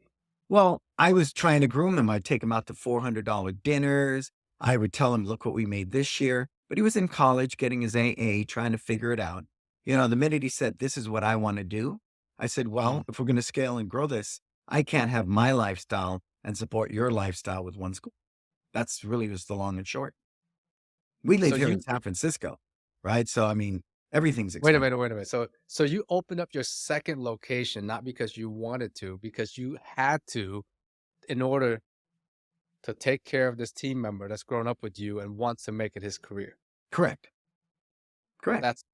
Well, I was trying to groom him. I'd take him out to $400 dinners. I would tell him, "Look what we made this year." But he was in college getting his AA, trying to figure it out. The minute he said, "This is what I wanna do," I said, Mm. "Well, if we're gonna scale and grow this, I can't have my lifestyle and support your lifestyle with one school." That's really just the long and short. We So live here in you San Francisco, right? So, I mean, everything's wait a expensive. minute, wait a minute. So you opened up your second location not because you wanted to, because you had to in order to take care of this team member that's grown up with you and wants to make it his career. Correct. Correct. That's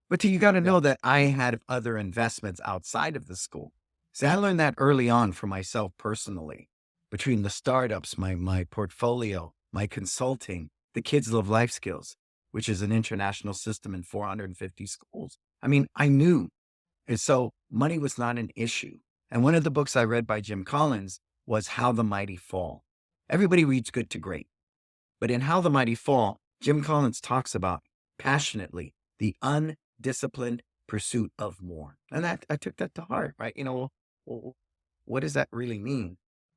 But you gotta yeah. know that I had other investments outside of the school. See, I learned that early on for myself personally. Between the startups, my portfolio, my consulting, the Kids Live Life Skills, which is an international system in 450 schools. I mean, I knew. And so money was not an issue. And one of the books I read by Jim Collins was How the Mighty Fall. Everybody reads Good to Great. But in How the Mighty Fall, Jim Collins talks about passionately the undisciplined pursuit of more. And that I took that to heart, right? Well, what does that really mean?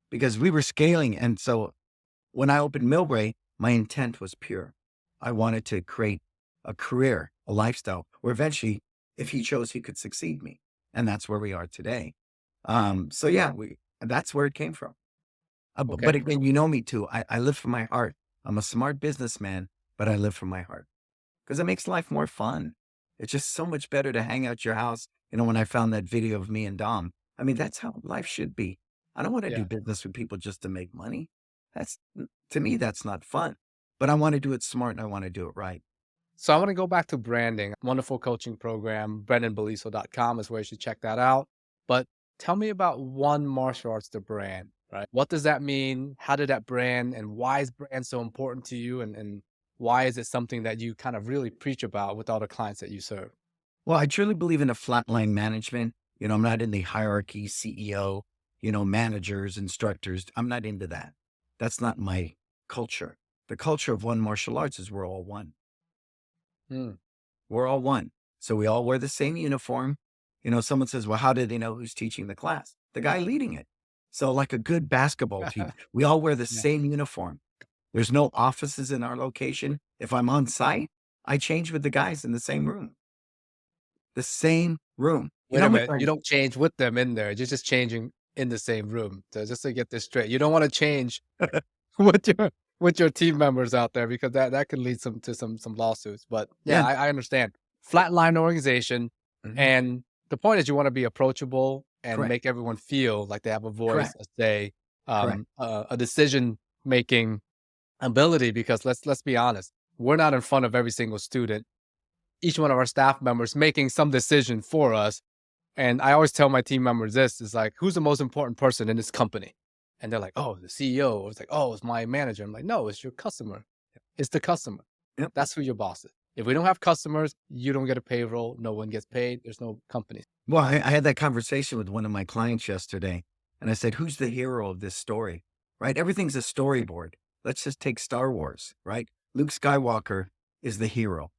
Because we were scaling. And so when I opened Millbrae, my intent was pure. I wanted to create a career, a lifestyle where eventually, if he chose, he could succeed me. And that's where we are today. So yeah, that's where it came from. But Okay. again, you know me too. I live from my heart. I'm a smart businessman, but I live from my heart because it makes life more fun. It's just so much better to hang out at your house. When I found that video of me and Dom, I mean, that's how life should be. I don't want to do Yeah. business with people just to make money. To me, that's not fun. But I want to do it smart and I want to do it right. So I want to go back to branding. Wonderful coaching program. BrannonBeliso.com is where you should check that out. But tell me about one martial arts to brand, right? What does that mean? How did that brand and why is brand so important to you? And why is it something that you kind of really preach about with all the clients that you serve? Well, I truly believe in a flatline management. I'm not in the hierarchy, CEO, managers, instructors. I'm not into that. That's not my culture. The culture of one martial arts is we're all one. Hmm. We're all one. So we all wear the same uniform. Someone says, well, how do they know who's teaching the class? The guy leading it. So like a good basketball team, we all wear the Yeah. same uniform. There's no offices in our location. If I'm on site, I change with the guys in the same room. The same room. You Wait know a how much minute. You don't change with them in there. You're just changing in the same room. So just to get this straight, you don't want to change with your team members out there because that could lead to some lawsuits. But yeah, Yeah. I understand. Flatline organization, Mhm. and the point is you want to be approachable and Correct. make everyone feel like they have a voice, Correct. a say, Correct. a decision making ability. Because let's be honest, we're not in front of every single student, each one of our staff members making some decision for us. And I always tell my team members this is like, who's the most important person in this company? And they're like, oh, the CEO. Or it's like, oh, it's my manager. I'm like, no, it's your customer. It's the customer. Yep. That's who your boss is. If we don't have customers, you don't get a payroll. No one gets paid. There's no companies. Well, I had that conversation with one of my clients yesterday, and I said, who's the hero of this story? Right? Everything's a storyboard. Let's just take Star Wars, right? Luke Skywalker is the hero.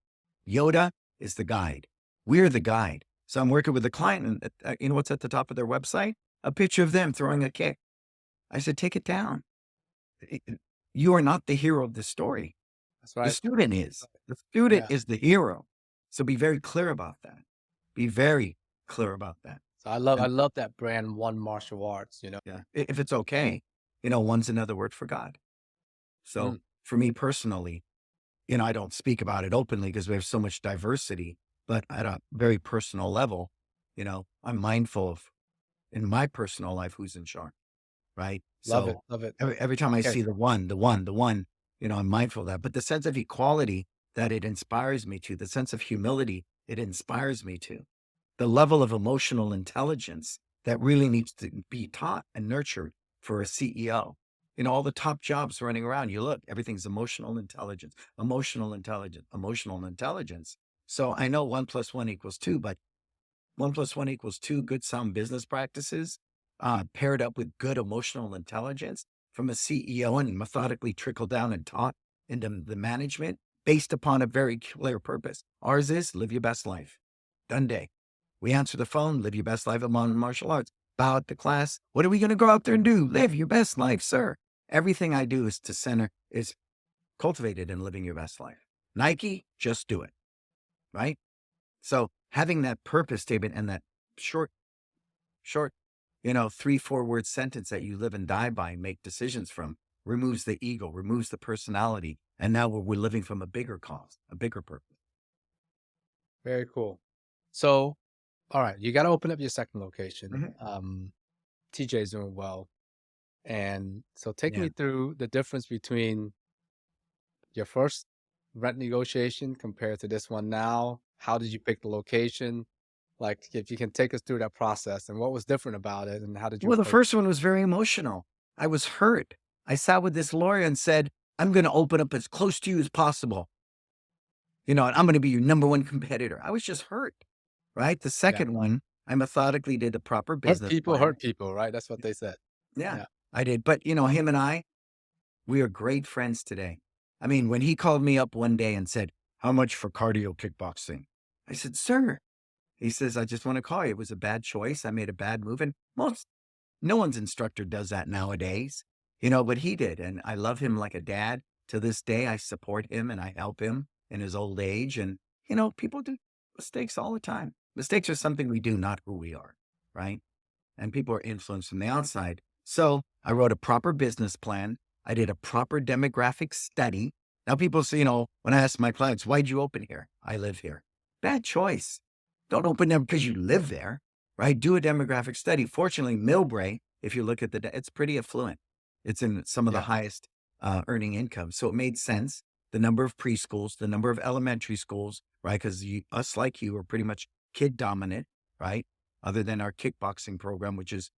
Yoda is the guide. We're the guide. So I'm working with a client, and you know what's at the top of their website? A picture of them throwing a kick. I said, take it down. You are not the hero of the story. That's The right. student is. The student Yeah. is the hero. So be very clear about that. Be very clear about that. So I And love that brand one martial arts, you know. yeah, if it's okay, one's another word for God. So Mm, for me personally, I don't speak about it openly because we have so much diversity, but at a very personal level, I'm mindful of in my personal life who's in charge, right? love it. So Love it. every time I Okay. see the one, I'm mindful of that. But the sense of equality that it inspires me to, the sense of humility it inspires me to, the level of emotional intelligence that really needs to be taught and nurtured for a CEO. All the top jobs running around, you look, everything's emotional intelligence, emotional intelligence, emotional intelligence. So I know 1+1 = 2, but 1+1 = 2 good sound business practices paired up with good emotional intelligence from a CEO and methodically trickle down and taught into the management based upon a very clear purpose. Ours is live your best life. Done day. We answer the phone, live your best life among martial arts. Bow at the class. What are we going to go out there and do? Live your best life, sir. Everything I do is cultivated in living your best life. Nike, just do it. Right? So having that purpose statement and that short, 3-4 word sentence that you live and die by, make decisions from, removes the ego, removes the personality. And now we're living from a bigger cause, a bigger purpose. Very cool. So, all right, you got to open up your second location. Mhm. TJ's doing well. And so take Yeah. me through the difference between your first rent negotiation compared to this one now. How did you pick the location? Like, if you can take us through that process and what was different about it and how did you Well, the approach first one was very emotional. I was hurt. I sat with this lawyer and said, I'm going to open up as close to you as possible. And I'm going to be your number one competitor. I was just hurt, right? The it? Yeah. second one, I methodically did a proper business plan. Hurt people, right? That's what they said. Yeah, Yeah. I did. But, him and we are great friends today. I mean, when he called me up one day and said, how much for cardio kickboxing? I said, sir, he says, I just want to call you. It was a bad choice. I made a bad move. And no one's instructor does that nowadays, but he did. And I love him like a dad. To this day, I support him and I help him in his old age. And, people do mistakes all the time. Mistakes are something we do, not who we are, right? And people are influenced from the outside. So I wrote a proper business plan. I did a proper demographic study. Now people say, when I ask my clients, why'd you open here? I live here. Bad choice. Don't open there because you live there, right? Do a demographic study. Fortunately, Millbrae, if you look at it's pretty affluent. It's in some of the Yeah. highest earning income. So it made sense. The number of preschools, the number of elementary schools, right? Because us like you are pretty much kid dominant, right? Other than our kickboxing program, which is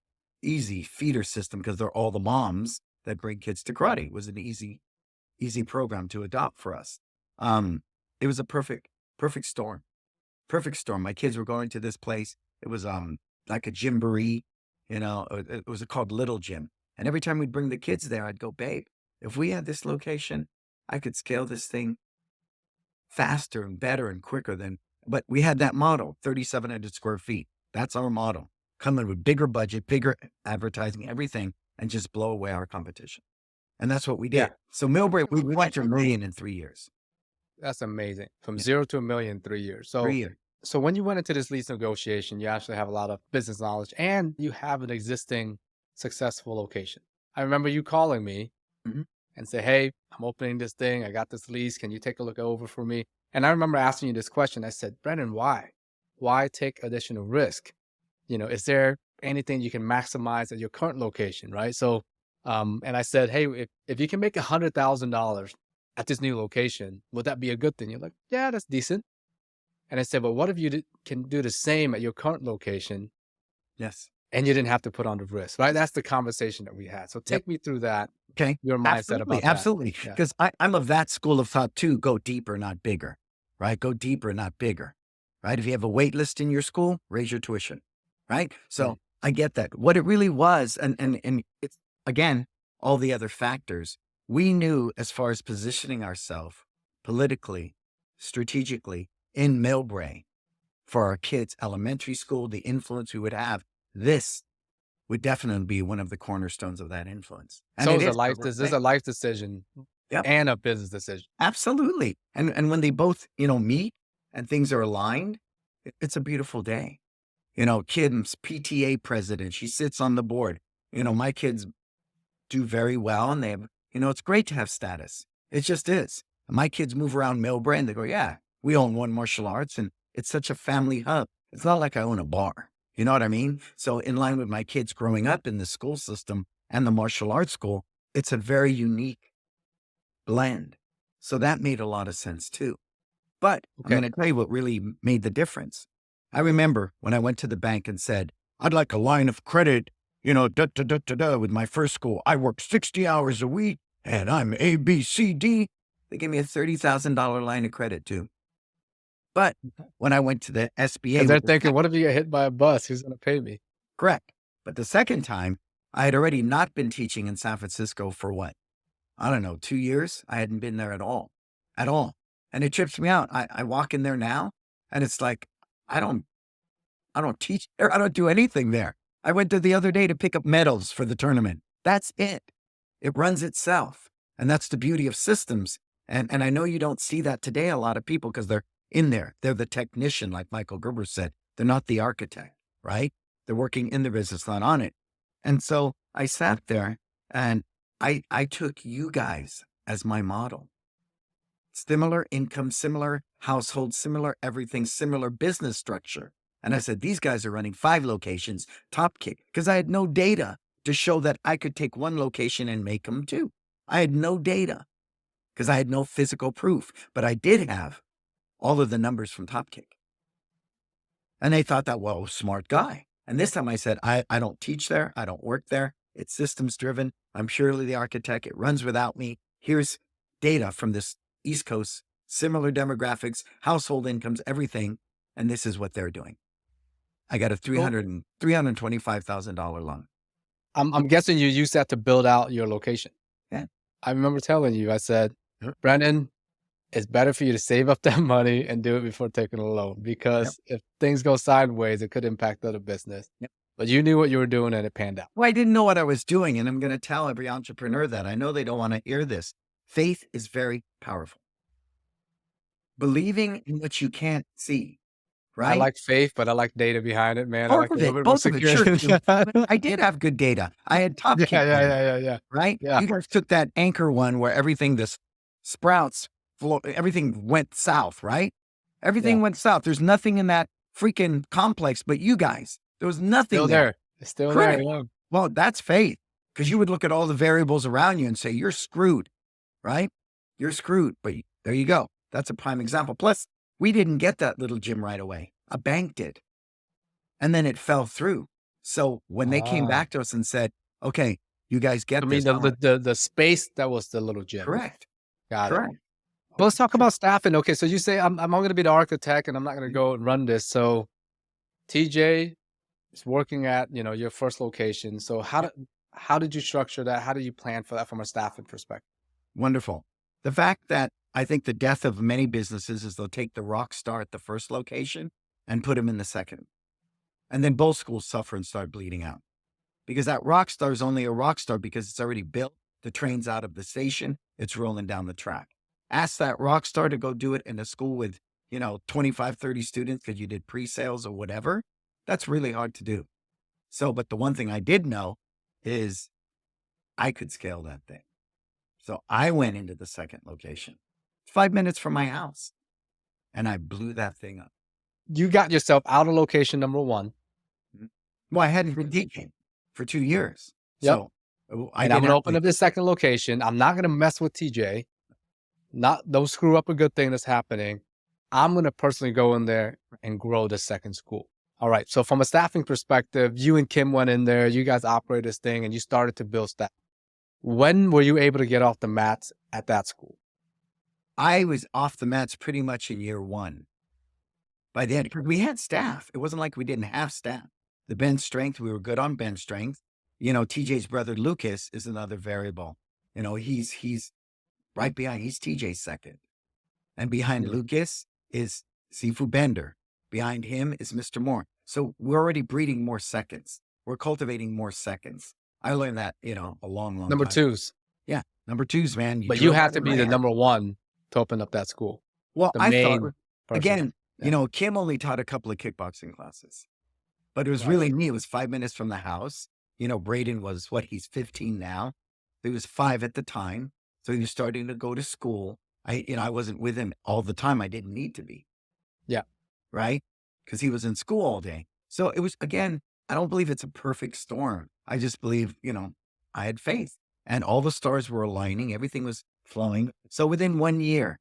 easy feeder system because they're all the moms that bring kids to karate. It was an easy program to adopt for us. It was a perfect storm. Perfect storm. My kids were going to this place. It was like a gymboree, it was called Little Gym. And every time we'd bring the kids there, I'd go, babe, if we had this location, I could scale this thing faster and better and quicker but we had that model, 3,700 square feet. That's our model. Come in with bigger budget, bigger advertising, everything, and just blow away our competition. And that's what we Yeah. did. So Millbrae, we went to $1 million in 3 years. That's amazing. From Yeah, 0 to $1 million in 3 years. 3 years. So when you went into this lease negotiation, you actually have a lot of business knowledge and you have an existing successful location. I remember you calling me Mhm. and say, hey, I'm opening this thing. I got this lease. Can you take a look over for me? And I remember asking you this question. I said, Brennan, why? Why take additional risk? Is there anything you can maximize at your current location, right? So, and I said, hey, if you can make $100,000 at this new location, would that be a good thing? You're like, yeah, that's decent. And I said, well, what if you can do the same at your current location Yes. and you didn't have to put on the risk, right? That's the conversation that we had. So Yep. take me through that, Okay. your mindset Absolutely. about that. Absolutely. Yeah. Because I'm of that school of thought too. Go deeper, not bigger. right? Go deeper, not bigger, right? If you have a wait list in your school, raise your tuition, right? So I get that. What it really was, and it's, again, all the other factors, we knew as far as positioning ourselves politically, strategically in Millbrae for our kids' elementary school, the influence we would have, this would definitely be one of the cornerstones of that influence. And So it it's a is life, the right this is thing. a life decision Yep, and a business decision. absolutely. And when they both, meet and things are aligned, it's a beautiful day. Kim's PTA president, she sits on the board. My kids do very well and they have, it's great to have status. It just is. My kids move around Millbrae and they go, yeah, we own one martial arts and it's such a family hub. It's not like I own a bar. You know what I mean? So in line with my kids growing up in the school system and the martial arts school, it's a very unique blend. So that made a lot of sense too. But I'm Okay. going to tell you what really made the difference. I remember when I went to the bank and said, I'd like a line of credit, with my first school. I work 60 hours a week and I'm A, B, C, D. They gave me a $30,000 line of credit too. But when I went to the SBA, Because they're thinking, what if you get hit by a bus? Who's going to pay me? correct. But the second time, I had already not been teaching in San Francisco for what? I don't know, 2 years. I hadn't been there at all. And it trips me out. I walk in there now and it's like, I don't teach there. I don't do anything there. I went there the other day to pick up medals for the tournament. That's it. It runs itself. And that's the beauty of systems. And I know you don't see that today, a lot of people, because they're in there. They're the technician, like Michael Gerber said. They're not the architect, right? They're working in the business, not on it. And so I sat there and I took you guys as my model. Similar income, similar household, similar everything, similar business structure. And I said, these guys are running 5 locations, top kick, because I had no data to show that I could take one location and make them 2. I had no data because I had no physical proof, but I did have all of the numbers from Top Kick. And they thought that, well, smart guy. And this time I said, I don't teach there. I don't work there. It's systems driven. I'm purely the architect. It runs without me. Here's data from this East Coast, similar demographics, household incomes, everything. And this is what they're doing. I got a $325,000 loan. I'm guessing you used that to build out your location. Yeah. I remember telling you, I said, Yep. Brandon, it's better for you to save up that money and do it before taking a loan, because if things go sideways, it could impact the other business. Yep. But you knew what you were doing and it panned out. Well, I didn't know what I was doing. And I'm going to tell every entrepreneur that. I know they don't want to hear this. Faith is very powerful. Believing in what you can't see, right? I like faith, but I like data behind it, man. I Both like a of little it, bit more both of it, sure. security. I did have good data. I had top kick data, Yeah. right? Yeah. You guys took that anchor one where everything, this sprouts, everything went south, right? Everything went south. There's nothing in that freaking complex but you guys. There was nothing Still there. It's still Correct. there. Yeah. Well, that's faith, because you would look at all the variables around you and say, you're screwed, right? You're screwed. But there you go. That's a prime example. Plus, we didn't get that little gym right away. A bank did. And then it fell through. So when they came back to us and said, okay, you guys get I mean, this. the space, that was the little gym. Correct. Got it. Correct. But let's talk about staffing. Okay, so you say I'm going to be the architect and I'm not going to go and run this. So TJ is working at, your first location. So how did you structure that? How did you plan for that from a staffing perspective? Wonderful. The fact that I think the death of many businesses is they'll take the rock star at the first location and put him in the second. And then both schools suffer and start bleeding out, because that rock star is only a rock star because it's already built. The train's out of the station. It's rolling down the track. Ask that rock star to go do it in a school with, 25, 30 students because you did pre-sales or whatever. That's really hard to do. So, but the one thing I did know is I could scale that thing. So I went into the second location, 5 minutes from my house, and I blew that thing up. You got yourself out of location number 1. Well, I hadn't been teaching for 2 years. Yep. So I'm going to open up this second location. I'm not going to mess with TJ. Don't screw up a good thing that's happening. I'm going to personally go in there and grow the second school. All right. So from a staffing perspective, you and Kim went in there, you guys operated this thing and you started to build staff. When were you able to get off the mats at that school? I was off the mats pretty much in year one. By then, we had staff. It wasn't like we didn't have staff. The bench strength, we were good on bench strength. TJ's brother Lucas is another variable. He's right behind. He's TJ's second. And behind Yeah. Lucas is Sifu Bender. Behind him is Mr. Moore. So we're already breeding more seconds. We're cultivating more seconds. I learned that, a long, long Number time. twos. Yeah. Number twos, man. But you drill by had to be the hand. number one to open up that school. Well, The I thought, main person. again, Yeah. Kim only taught a couple of kickboxing classes, but it was Right. really neat. It was 5 minutes from the house. Braden was he's 15 now. He was 5 at the time. So he was starting to go to school. I wasn't with him all the time. I didn't need to be. Yeah. Right. Because he was in school all day. So it was, again, I don't believe it's a perfect storm. I just believe, I had faith and all the stars were aligning. Everything was flowing. So within 1 year,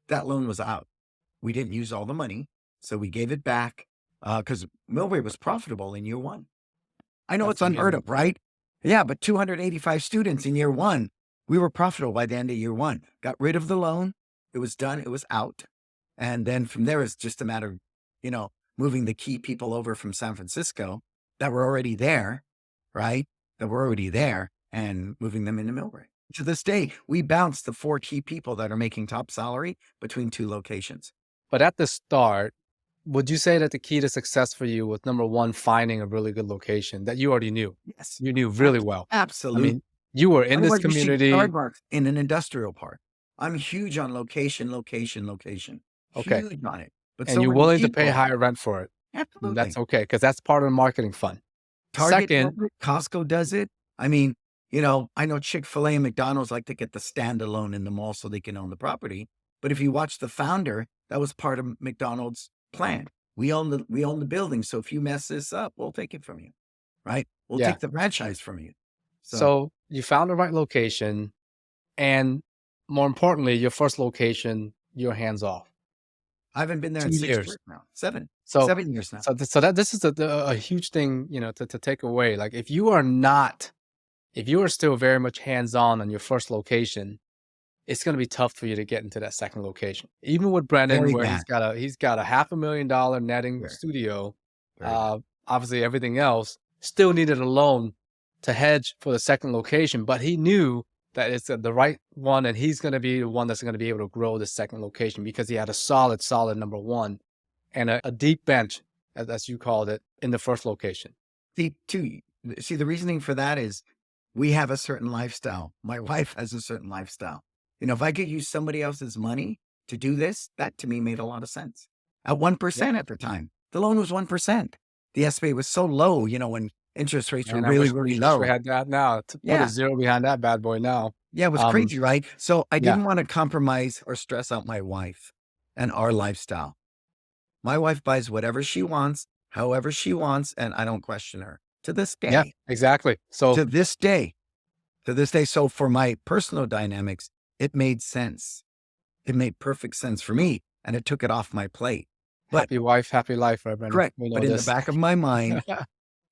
that loan was out. We didn't use all the money. So we gave it back because Millbrae was profitable in year one. I know That's it's unheard amazing. of, right? Yeah, but 285 students in year one, we were profitable by the end of year one. Got rid of the loan. It was done. It was out. And then from there, it's just a matter of, moving the key people over from San Francisco that were already there, right? That were already there and moving them into Millbrae. To this day, we bounce the 4 key people that are making top salary between 2 locations. But at the start, would you say that the key to success for you was number one, finding a really good location that you already knew? Yes. You knew really well. I Absolutely. mean, you were in this Otherwise, you see community. Starbucks in an industrial park. I'm huge on location, location, location. Okay. Huge on it. But And so you're many willing to pay people- higher rent for it. Absolutely. That's okay, because that's part of the marketing fund. Target Second, does it, Costco does it. I mean, I know Chick-fil-A and McDonald's like to get the standalone in the mall so they can own the property. But if you watch the founder, that was part of McDonald's plan. We own the building. So if you mess this up, we'll take it from you. Right? We'll Yeah. take the franchise from you. So you found the right location, and more importantly, your first location, you're hands off. I haven't been there in 2 6 years. years now. 7 So 7 years now. So this is a huge thing, to take away. Like if you are still very much hands-on your first location, it's going to be tough for you to get into that second location. Even with Brennan, Very where bad. he's got a $500,000 netting Very- studio, very bad. obviously everything else still needed a loan to hedge for the second location, but he knew that it's the right one, and he's going to be the one that's going to be able to grow the second location because he had a solid number one and a deep bench, as you called it, in the first location. See, the reasoning for that is we have a certain lifestyle. My wife has a certain lifestyle. If I could use somebody else's money to do this, that to me made a lot of sense. At 1% at the time, the loan was 1%. The SBA was so low, when interest rates were And I really, wish really we low. had that now. To put a zero behind that bad boy now. Yeah, it was Um, crazy, right? So I yeah. didn't want to compromise or stress out my wife and our lifestyle. My wife buys whatever she wants, however she wants, and I don't question her to this day. Yeah, exactly. So To this day. So for my personal dynamics, it made sense. It made perfect sense for me, and it took it off my plate. But happy wife, happy life, right, Brennan? correct. We know But in this. the back of my mind,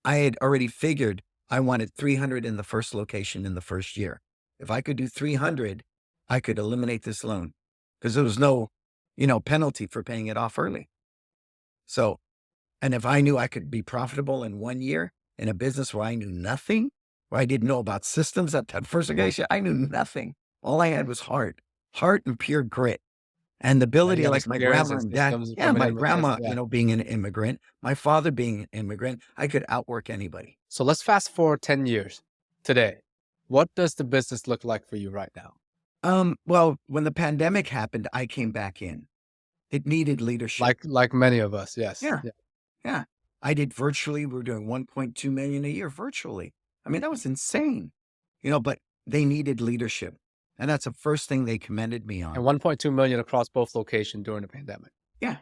I had already figured I wanted 300 in the first location in the first year. If I could do 300, I could eliminate this loan because there was no, penalty for paying it off early. So, and if I knew I could be profitable in 1 year in a business where I knew nothing, where I didn't know about systems at that first location, I knew nothing. All I had was heart and pure grit. And the ability, got like my experience grandma in and dad, systems yeah, from an my immigrant, grandma, yeah. being an immigrant, my father being an immigrant, I could outwork anybody. So let's fast forward 10 years today. What does the business look like for you right now? Well, when the pandemic happened, I came back in. It needed leadership. Like many of us, yes. Yeah. I did virtually. We were doing 1.2 million a year virtually. I mean, that was insane, but they needed leadership. And that's the first thing they commended me on. And 1.2 million across both locations during the pandemic. Yeah.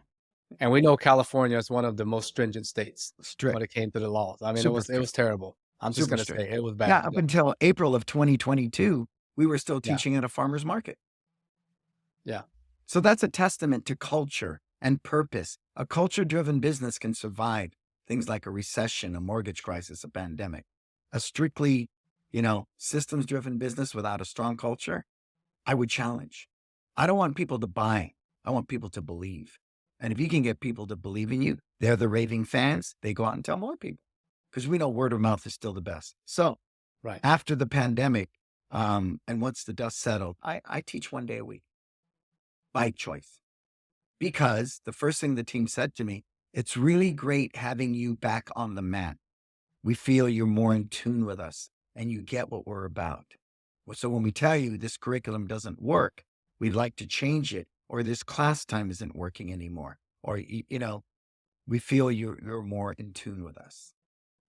And we know California is one of the most stringent states Strict. when it came to the laws. I mean, Super it was terrible. I'm just Super going to strict. say it was bad. Yeah, up until April of 2022, we were still Yeah. teaching at a farmer's market. Yeah. So that's a testament to culture and purpose. A culture-driven business can survive things like a recession, a mortgage crisis, a pandemic. A strictly, systems-driven business without a strong culture, I would challenge. I don't want people to buy. I want people to believe. And if you can get people to believe in you, they're the raving fans. They go out and tell more people because we know word of mouth is still the best. So Right. after the pandemic, and once the dust settled, I teach 1 day a week by choice because the first thing the team said to me, it's really great having you back on the mat. We feel you're more in tune with us and you get what we're about. So when we tell you this curriculum doesn't work, we'd like to change it, or this class time isn't working anymore, or, we feel you're more in tune with us.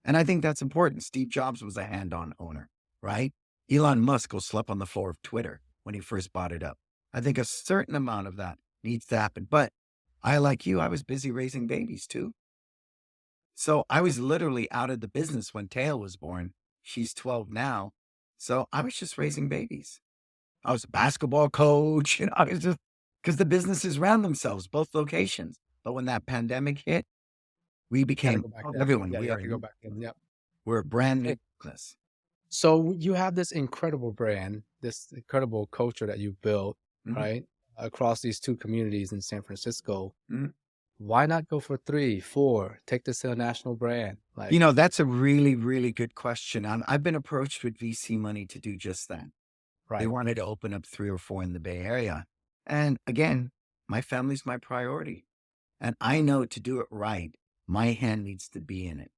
And I think that's important. Steve Jobs was a hand-on owner, right? Elon Musk will slept on the floor of Twitter when he first bought it up. I think a certain amount of that needs to happen. But I, like you, I was busy raising babies too. So I was literally out of the business when Tail was born. She's 12 now. So I was just raising babies. I was a basketball coach. I was just, because the businesses ran themselves, both locations. But when that pandemic hit, we Gotta became go back in. everyone. Yeah, you have to go back in. Yep. We're a brand new Hey, business. so you have this incredible brand, this incredible culture that you've built, Mhm, right? Across these two communities in San Francisco. mhm. Why not go for 3, 4, take this to a national brand? Like, That's a really, really good question. I've been approached with VC money to do just that. They right. wanted to open up 3 or 4 in the Bay Area. And again, my family's my priority. And I know to do it right, my hand needs to be in it.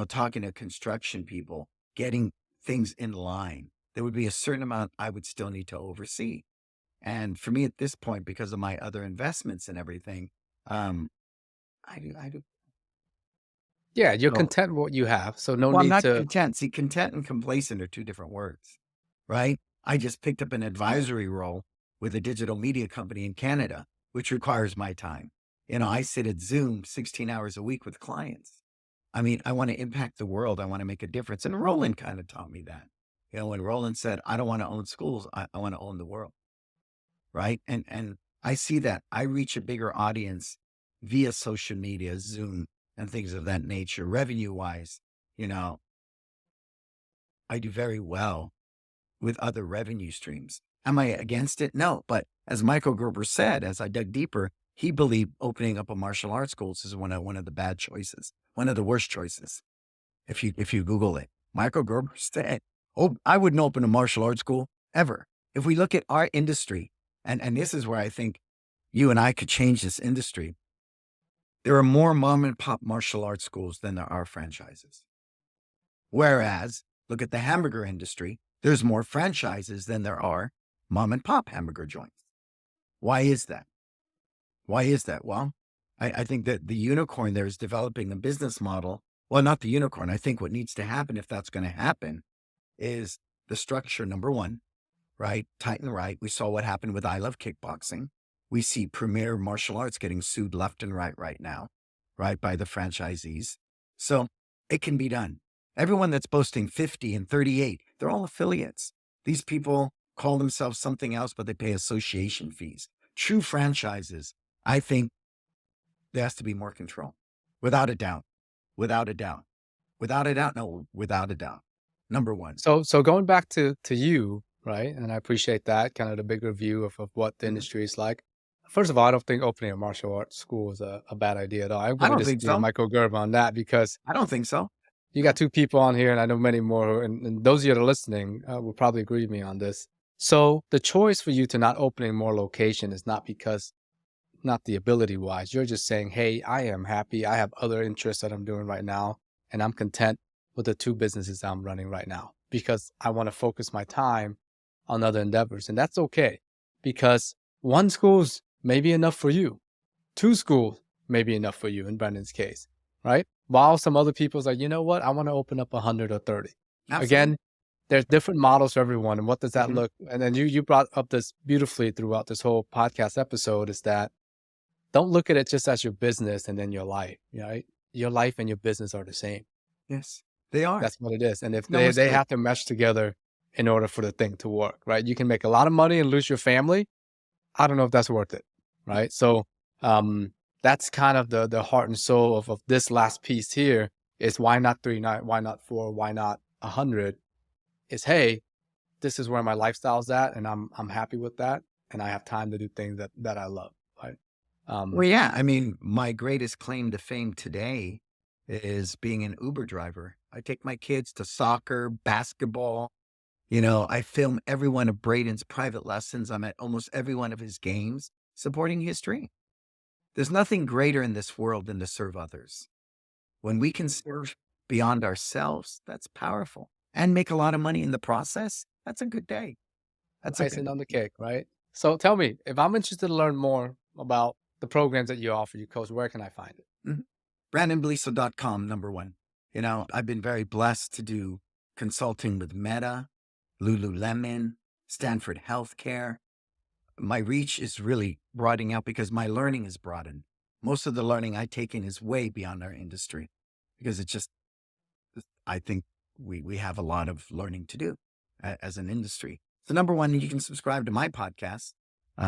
Talking to construction people, getting things in line, there would be a certain amount I would still need to oversee. And for me at this point, because of my other investments and everything, um, I do. Yeah, you're So, content with what you have, so no well, I'm need not to. content. See, content and complacent are two different words, right? I just picked up an advisory role with a digital media company in Canada, which requires my time. I sit at Zoom 16 hours a week with clients. I mean, I want to impact the world. I want to make a difference. And Roland kind of taught me that. When Roland said, I don't want to own schools, I want to own the world. Right. And I see that I reach a bigger audience via social media, Zoom, and things of that nature. Revenue wise, you know, I do very well with other revenue streams. Am I against it? No. But as Michael Gerber said, as I dug deeper, he believed opening up a martial arts schools is one of the bad choices, one of the worst choices. If you Google it, Michael Gerber said, "Oh, I wouldn't open a martial arts school ever." If we look at our industry, and this is where I think you and I could change this industry. There are more mom and pop martial arts schools than there are franchises. Whereas, look at the hamburger industry, there's more franchises than there are mom and pop hamburger joints. Why is that? Why is that? Well, I think that the unicorn there is developing a business model. Well, not the unicorn. I think what needs to happen, if that's going to happen, is the structure, number one, right? Tighten right. We saw what happened with I Love Kickboxing. We see premier martial arts getting sued left and right now, right? By the franchisees. So it can be done. Everyone that's boasting 50 and 38, they're all affiliates. These people call themselves something else, but they pay association fees. True franchises, I think there has to be more control. Without a doubt. Without a doubt. Without a doubt. No, without a doubt. Number one. So going back to you, right? And I appreciate that kind of the bigger view of what the Mhm. industry is like. First of all, I don't think opening a martial arts school is a bad idea at all. I'm I going to don't think disagree with so. Michael Gerber on that because I don't think so. you got two people on here, and I know many more, and those of you that are listening will probably agree with me on this. So the choice for you to not opening more location is not because, not the ability wise. You're just saying, hey, I am happy. I have other interests that I'm doing right now, and I'm content with the two businesses I'm running right now because I want to focus my time on other endeavors. And that's okay because one school's maybe enough for you. Two schools may be enough for you in Brandon's case, right? While some other people's like, you know what? I want to open up 100 or 30. Absolutely. Again, there's different models for everyone. And what does that Mhm. look? And then you brought up this beautifully throughout this whole podcast episode is that don't look at it just as your business and then your life, right? Your life and your business are the same. Yes, they are. That's what it is. And if No they mistake. have to mesh together in order for the thing to work, right? You can make a lot of money and lose your family. I don't know if that's worth it, right? So um, that's kind of the heart and soul of this last piece here is why not 3, why not 4, why not 100? Is hey, this is where my lifestyle's at, and I'm happy with that. and I have time to do things that I love, right? Well, yeah. I mean, my greatest claim to fame today is being an Uber driver. I take my kids to soccer, basketball. I film every one of Braden's private lessons. I'm at almost every one of his games, supporting his dream. There's nothing greater in this world than to serve others. When we can serve beyond ourselves, that's powerful and make a lot of money in the process. That's a good day. That's a good Icing on the cake, right? So tell me, if I'm interested to learn more about the programs that you offer, you coach, where can I find it? Mhm. BrannonBeliso.com, number one. I've been very blessed to do consulting with Meta, Lululemon, Stanford Healthcare. My reach is really broadening out because my learning is broadened. Most of the learning I take in is way beyond our industry because it's just, I think we have a lot of learning to do as an industry. So number one, you can subscribe to my podcast,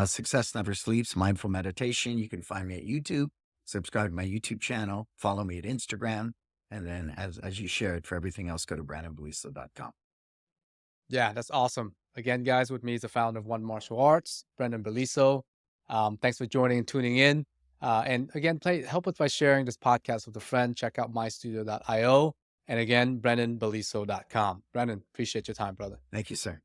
Success Never Sleeps, Mindful Meditation. You can find me at YouTube, subscribe to my YouTube channel, follow me at Instagram. And then as you shared, for everything else, go to brannonbeliso.com. Yeah, that's awesome. Again, guys, with me is the founder of One Martial Arts, Brannon Beliso. Thanks for joining and tuning in. And again, help us by sharing this podcast with a friend. Check out mystudio.io. And again, brennonbeliso.com. Brennan, appreciate your time, brother. Thank you, sir.